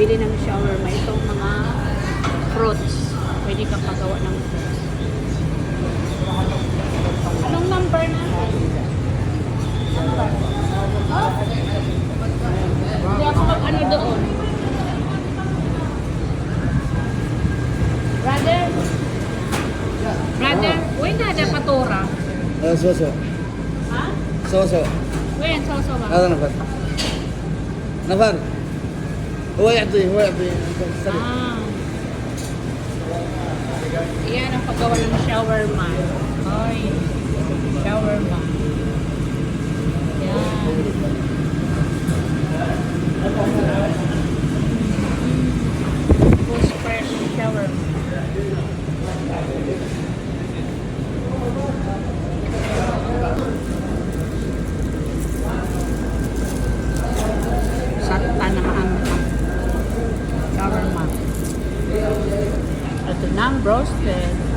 bili ng shawarma. Itong mga fruits. Pwede ka pagawa ng fruits. Anong number na? Number. Oh? Hindi ako mag-ano doon. Brother? Brother? Uy, nada patura. Soso. Ha? Soso. Uy, ang sausaw ba? هذا نفر نفر هو يعطي سريع. Ah. Yan ang paggawa ng shawarma. Ay, shawarma. Yan. Full fresh shawarma. Santa naman ang shawarma. Ito na ang roasted.